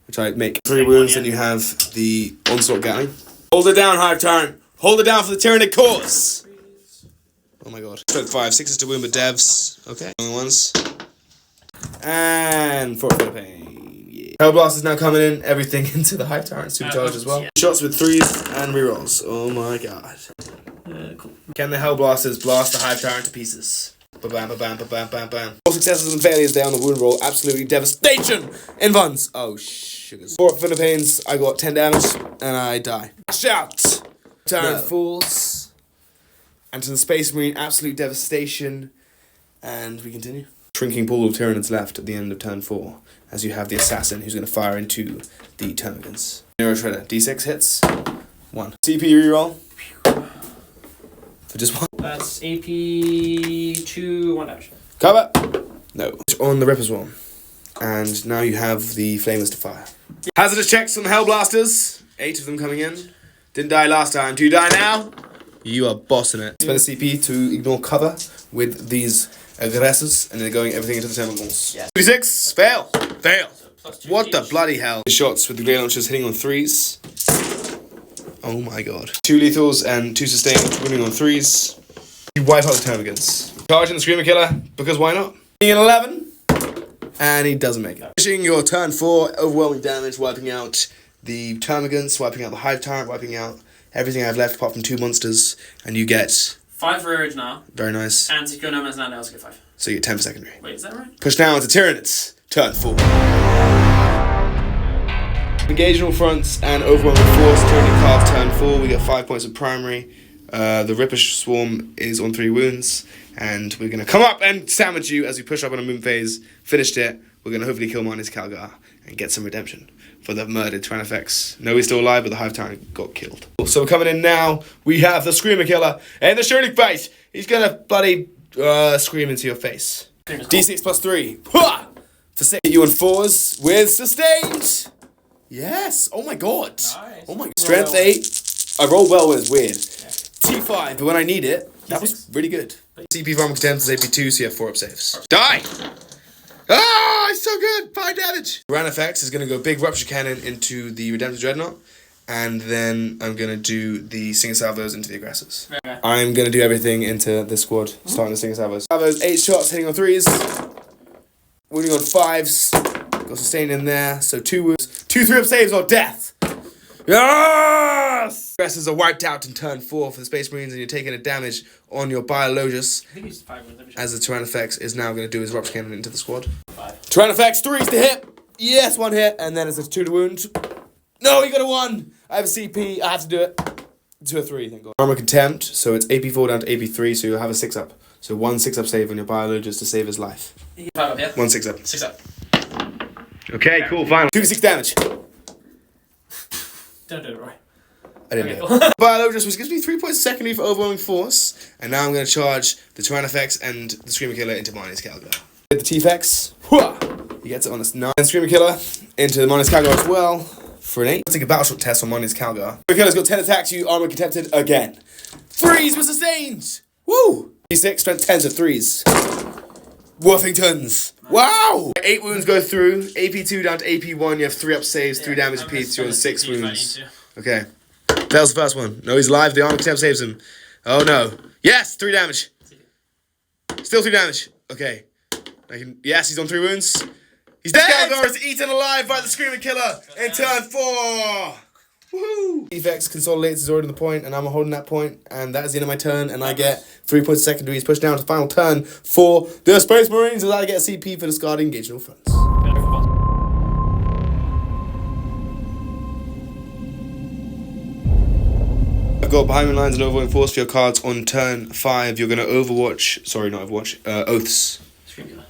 which I make 3 wounds. Then you have the Onslaught Gatling. Hold it down, Hive Tyrant. Hold it down for the Tyranid cause. Oh my god. Strength 5, 6s to wound, but devs. Okay. Only ones. And 4 for the pain. Yeah. Hellblast is now coming in. Everything into the Hive Tyrant supercharge as well. Yeah. Shots with 3s and rerolls. Oh my god. Cool. Can the Hellblasters blast the Hive Tyrant to pieces? Ba-bam, ba-bam, ba-bam, bam, bam. All successes and failures there on the wound roll. Absolutely devastation in Vuns. Oh, sugars. 4 for the pains. I got 10 damage and I die. Shout! Tyrant falls. And to the Space Marine, absolute devastation. And we continue. Shrinking pool of Tyranids left at the end of turn 4. As you have the Assassin who's going to fire into the Termagants. Nero Shredder. D6 hits. 1. CP reroll. For just 1. That's AP 2, 1 damage. Cover! No. On the Ripper's one. And now you have the Flamers to fire. Hazardous checks from the Hellblasters. 8 of them coming in. Didn't die last time. Do you die now? You are bossing it. Spend a CP to ignore cover with these aggressors. And they're going everything into the Termagants. Yeah. 36. Fail. Fail. What the each. bloody hell? Shots with the Grenade Launchers hitting on 3s. Oh my god. 2 lethals and 2 sustained, winning on 3s. You wipe out the Termagants. Charging the Screamer Killer, because why not? Being an 11. And he doesn't make it. Finishing your turn 4, overwhelming damage, wiping out the Termagants, wiping out the Hive Tyrant, wiping out everything I have left apart from 2 monsters. And you get 5 for Urge now. very nice. And Secure No Man's Land, I also get 5. So you get 10 for secondary. Wait, is that right? Push down to Tyranids. Turn 4. Engage on all fronts and overwhelming force. Tyranids cards turn 4. We get 5 points of primary. The Ripper Swarm is on 3 wounds. And we're going to come up and sandwich you as we push up on a moon phase. Finished it. We're going to hopefully kill Marnie's Calgar and get some redemption for the murdered Tyrannofex. No, he's still alive, but the Hive Tyrant got killed. So we're coming in now. We have the Screamer Killer and the Shooting Face. He's going to bloody scream into your face. D6 plus 3. Hua! For 6. Hit you on 4s with sustained. Yes. Oh my god. Nice. Oh my. Strength 8. I roll well when it's weird. Yeah. T5, but when I need it, that was really good. CP for armor contempt is AP2, so you have 4 up saves. Die! Ah, it's so good! 5 damage! Ran effects is going to go big rupture cannon into the Redemptive Dreadnought, and then I'm going to do the Singer Salvos into the aggressors. Okay. I'm going to do everything into this squad, starting the Singer Salvos. Salvos, 8 shots, hitting on 3s, wounding on 5s, got sustained in there, so 2 wounds, 2 3-up saves or death! Yes! Aggressors are wiped out in turn 4 for the Space Marines, and you're taking a damage on your Biologus. I think he's 5 wounds. As the Tyrannifex is now going to do his rupture cannon into the squad. 5. Tyrannifex, 3s to hit. Yes, 1 hit, and then it's a 2 to wound. No, he got a 1. I have a CP. I have to do it. 2 or 3, thank God. Armor contempt, so it's AP4 down to AP3, so you'll have a 6-up. So 1 6-up save on your Biologus to save his life. 5 up, yeah. 1 6-up. 6 up. Okay, cool, final. 2d6 damage. Don't do it right. I didn't Okay, know. Biologus, which gives me 3 points secondary for overwhelming force. And now I'm going to charge the Tyrannifex and the Screamer Killer into Marnie's Calgar. With the T-Fex, he gets it on a 9. And Screamer Killer into the Marnie's Calgar as well for an 8. Let's take a battleship test on Marnie's Calgar. Screamer Killer's got 10 attacks, you armor contempted again. 3s were sustained! Woo! D6, strength 10s of 3s. Worthingtons! Wow! 8 wounds go through. AP2 down to AP1, you have 3 up saves, 3 damage apiece, you're on 6 wounds. Okay. That was the first one. No, he's alive. The armor contempt saves him. Oh no. Yes! 3 damage. Still 3 damage. Okay. Yes, he's on 3 wounds. He's dead! Calgar is eaten alive by the Screaming Killer in turn 4! Woohoo! Defects consolidates is already on the point, and I'm holding that point, and that is the end of my turn, and I get 3 points secondary. He's pushed down to the final turn for the Space Marines, as I get a CP for discarding engaging all fronts. I've got behind the lines and overwhelming force for your cards on turn 5. You're going to Overwatch, sorry, not Overwatch, Oaths.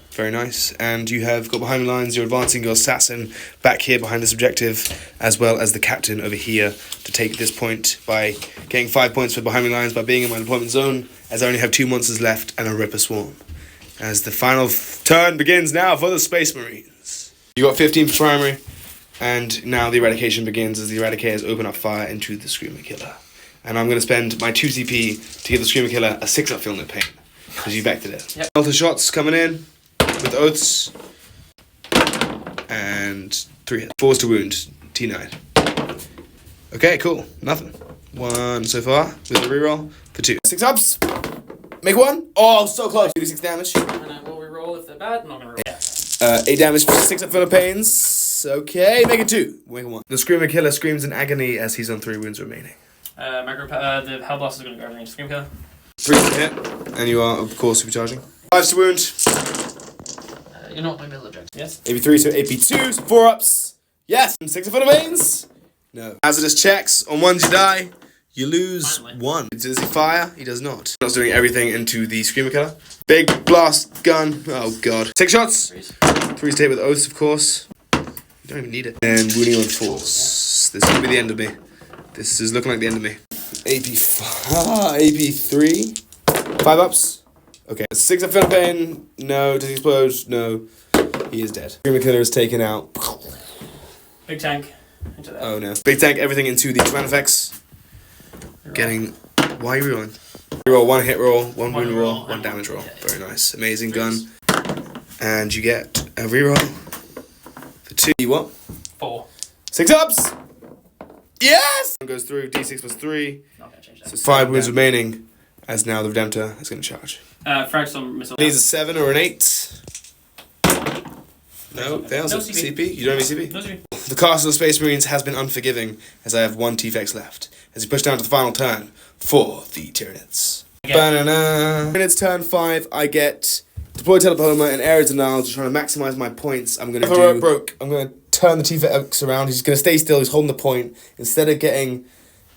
Very nice. And you have got behind the lines, you're advancing your assassin back here behind this objective, as well as the captain over here to take this point by getting 5 points for behind the lines by being in my deployment zone, as I only have 2 monsters left and a Ripper Swarm. As the final turn begins now for the Space Marines. You got 15 for primary, and now the eradication begins as the Eradicators open up fire into the Screamer Killer. And I'm going to spend my 2 CP to give the Screamer Killer a 6-up feel no pain, because you vectored it. Yep. Delta shots coming in with Oaths, and 3 hits. 4s to wound, T9. Okay, cool, nothing. 1 so far with a reroll for 2. 6 ups, make 1. Oh, so close. 2d6 damage. And I will reroll if they're bad. I'm not going to roll. 8 damage for 6 up feel no pains. Okay, make it 2. Make it 1. The Screamer Killer screams in agony as he's on 3 wounds remaining. The Hellblast is going to go over Scream Killer. 3 to hit, and you are, of course, supercharging. 5 to wound. You're not my middle objective. Yes. AP3 to AP2, so 4 ups. Yes. 6 for the veins. No. Hazardous checks. On 1s you die. You lose 1. Does he fire? He does not. Not doing everything into the Screamer Killer. Big blast gun. Oh god. 6 shots. 3s to hit with Oaths, of course. You don't even need it. And wounding on force. This could be the end of me. This is looking like the end of me. AP3. 5 ups. Okay. 6 up Philippine. No. Does he explode? No. He is dead. Screamer Killer is taken out. Big tank. Into that. Oh no. Big tank, everything into the Tyrannifex. Getting. Why are you rerolling? Reroll 1 hit roll, 1 wound roll, 1 damage roll. Very nice. Amazing gun. And you get a reroll for 2. What? 4. 6 ups! Yes! Goes through, D6 plus 3. Not gonna change that. So 5 wounds remaining, as now the Redemptor is going to charge. Fragile missile. Needs a 7 or an 8. No, fails. No CP. You don't have any CP? No CP. The Castle of Space Marines has been unforgiving, as I have 1 T-Fex left. As he pushed down to the final turn for the Tyranids. Banana. Tyranids turn 5, I get deploy Telepoma and Aerial Denial to try to maximize my points. I'm going to do... broke. I'm going to turn the T-Fex around. He's going to stay still. He's holding the point. Instead of getting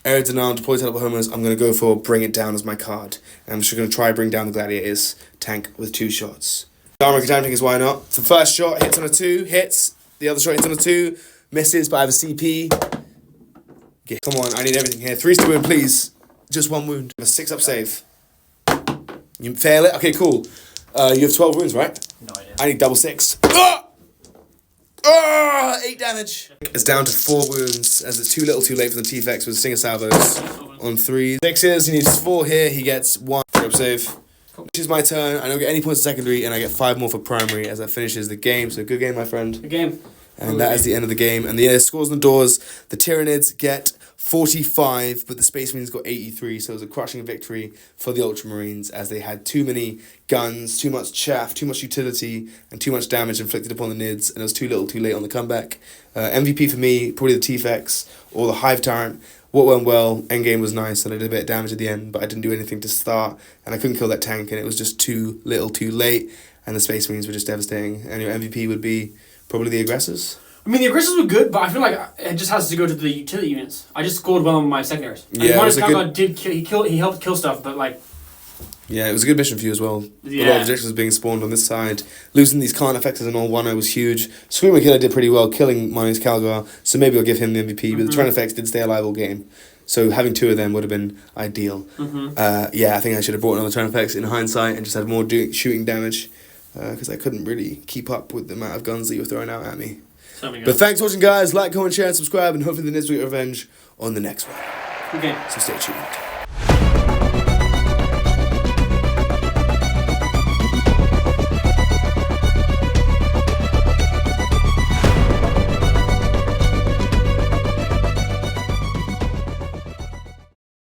Aerial Denial and deploy Telepomas, I'm going to go for Bring It Down as my card. And I'm just going to try bring down the Gladiators tank with 2 shots. The armor contaminating is why not. So first shot hits on a 2, hits. The other shot hits on a 2, misses, but I have a CP. Okay, come on, I need everything here. 3s to wound, please. Just 1 wound. A 6 up save. You fail it? Okay, cool. You have 12 wounds, right? No idea. I need double 6. Ah! Ah! 8 damage. It's down to 4 wounds, as it's too little too late for the T-Fex with Stinger Salvos on 3. 6s, he needs 4 here, he gets 1 for save. Cool. Which is my turn. I don't get any points for secondary, and I get 5 more for primary as that finishes the game. So good game, my friend. Good game. And that is the end of the game. And the scores on the doors, the Tyranids get 45, but the Space Marines got 83, so it was a crushing victory for the Ultramarines as they had too many guns, too much chaff, too much utility, and too much damage inflicted upon the Nids, and it was too little too late on the comeback. MVP for me, probably the T-Fex or the Hive Tyrant. What went well, endgame was nice, and I did a bit of damage at the end, but I didn't do anything to start, and I couldn't kill that tank, and it was just too little too late, and the Space Marines were just devastating. And your MVP would be probably the Aggressors. I mean, the aggressors were good, but I feel like it just has to go to the utility units. I just scored well on my secondaries. Yeah, Marnius Calgar he helped kill stuff, but like... Yeah, it was a good mission for you as well. Yeah. A lot of objectives being spawned on this side. Losing these Khan effects in all 1-0 was huge. Screamer Killer did pretty well, killing Marnius Calgar, so maybe I'll give him the MVP, but the Tyranids effects did stay alive all game. So having 2 of them would have been ideal. Yeah, I think I should have brought another Tyranids effects in hindsight and just had more shooting damage, because I couldn't really keep up with the amount of guns that you were throwing out at me. But thanks for watching, guys. Like, comment, share, and subscribe, and hopefully the Nids will get revenge on the next one. Okay. So stay tuned.